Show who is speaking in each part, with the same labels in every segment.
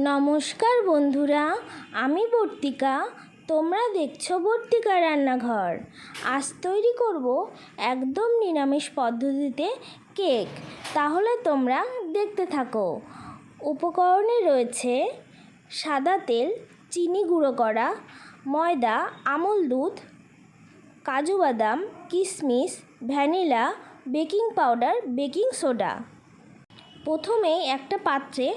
Speaker 1: নমস্কার বন্ধুরা, আমি বর্তিকা। তোমরা দেখছো বর্তিকা রান্নাঘর। আজ তৈরি করব একদম নিরামিষ পদ্ধতিতে কেক। তাহলে তোমরা দেখতে থাকো। উপকরণে রয়েছে সাদা তেল, চিনি গুঁড়ো করা, ময়দা, আমুল দুধ, কাজু বাদাম, কিশমিশ, vanilla, baking powder, baking soda. প্রথমে একটা পাত্রে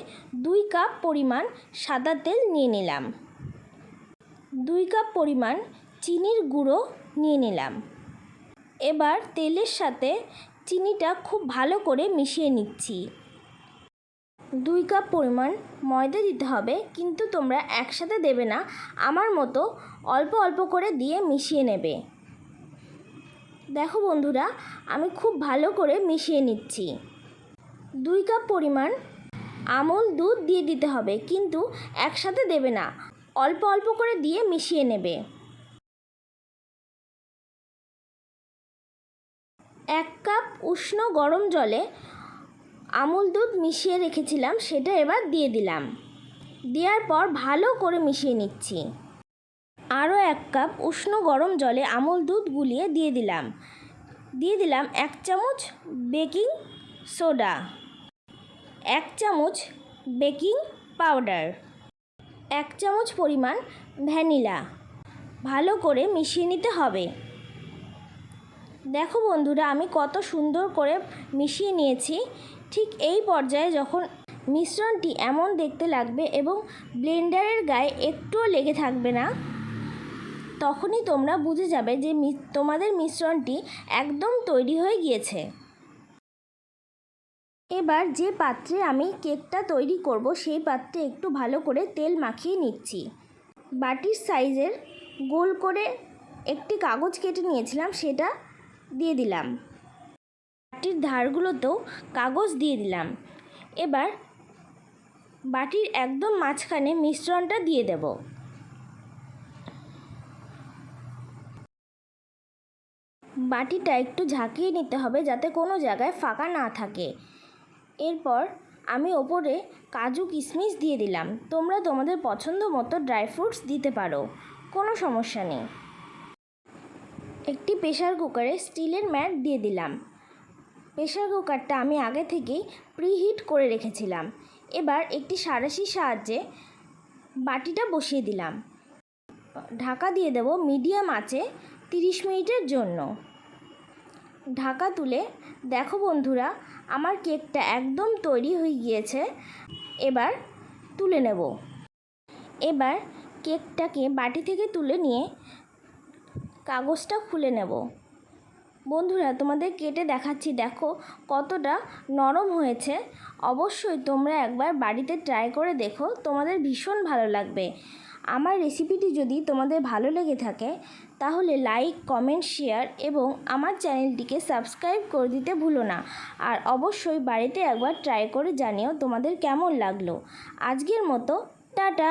Speaker 1: 2 কাপ পরিমাণ সাদা তেল নিয়ে নিলাম। 2 কাপ পরিমাণ চিনির গুঁড়ো নিয়ে নিলাম। এবার তেলের সাথে চিনিটা খুব ভালো করে মিশিয়ে নিচ্ছি। 2 কাপ পরিমাণ ময়দা দিতে হবে, কিন্তু তোমরা একসাথে দেবে না, আমার মতো অল্প অল্প করে দিয়ে মিশিয়ে নেবে। দেখো বন্ধুরা, আমি খুব ভালো করে মিশিয়ে নিচ্ছি। 2 কাপ পরিমাণ আমুল দুধ দিয়ে দিতে হবে, কিন্তু একসাথে দেবে না, অল্প অল্প করে দিয়ে মিশিয়ে নেবে। 1 কাপ উষ্ণ গরম জলে আমুল দুধ মিশিয়ে রেখেছিলাম, সেটা এবার দিয়ে দিলাম। দেওয়ার পর ভালো করে মিশিয়ে নিচ্ছি। আরও 1 কাপ উষ্ণ গরম জলে আমুল দুধ গুলিয়ে দিয়ে দিলাম। 1 চামচ বেকিং সোডা, 1 চামচ বেকিং পাউডার, 1 চামচ পরিমাণ ভ্যানিলা। ভালো করে মিশিয়ে নিতে হবে। দেখো বন্ধুরা, আমি কত সুন্দর করে মিশিয়ে নিয়েছি। ঠিক এই পর্যায়ে যখন মিশ্রণটি এমন দেখতে লাগবে এবং ব্লেন্ডারের গায়ে একটুও লেগে থাকবে না, তখনই তোমরা বুঝে যাবে যে তোমাদের মিশ্রণটি একদম তৈরি হয়ে গিয়েছে। এবার যে পাত্রে আমি কেকটা তৈরি করব, সেই পাত্রে একটু ভালো করে তেল মাখিয়ে নিচ্ছি। বাটির সাইজের গোল করে একটি কাগজ কেটে নিয়েছিলাম, সেটা দিয়ে দিলাম। বাটির ধারগুলোতেও কাগজ দিয়ে দিলাম। এবার বাটির একদম মাঝখানে মিশ্রণটা দিয়ে দেব। বাটিটা একটু ঝাঁকিয়ে নিতে হবে, যাতে কোনো জায়গায় ফাঁকা না থাকে। এরপর আমি ওপরে কাজু কিশমিশ দিয়ে দিলাম। তোমরা তোমাদের পছন্দ মতো ড্রাই ফ্রুটস দিতে পারো, কোনো সমস্যা নেই। একটি প্রেসার কুকারে স্টিলের ম্যাট দিয়ে দিলাম। প্রেসার কুকারটা আমি আগে থেকেই প্রিহিট করে রেখেছিলাম। এবার একটি সাঁড়াশির সাহায্যে বাটিটা বসিয়ে দিলাম। ঢাকা দিয়ে দেব মিডিয়াম আঁচে 30 মিনিটের জন্য। ঢাকা তুলে দেখো বন্ধুরা, আমার কেকটা একদম তৈরি হয়ে গিয়েছে। এবার তুলে নেব। এবার কেকটাকে বাটি থেকে তুলে নিয়ে কাগজটা খুলে নেব। বন্ধুরা, তোমাদের কেটে দেখাচ্ছি, দেখো কতটা নরম হয়েছে। অবশ্যই তোমরা একবার বাড়িতে ট্রাই করে দেখো, তোমাদের ভীষণ ভালো লাগবে। আমার রেসিপিটি যদি তোমাদের ভালো লেগে থাকে, তাহলে লাইক, কমেন্ট, শেয়ার এবং আমার চ্যানেলটিকে সাবস্ক্রাইব করে দিতে ভুলো না। আর অবশ্যই বাড়িতে একবার ট্রাই করে জানিও তোমাদের কেমন লাগলো। আজকের মতো টাটা।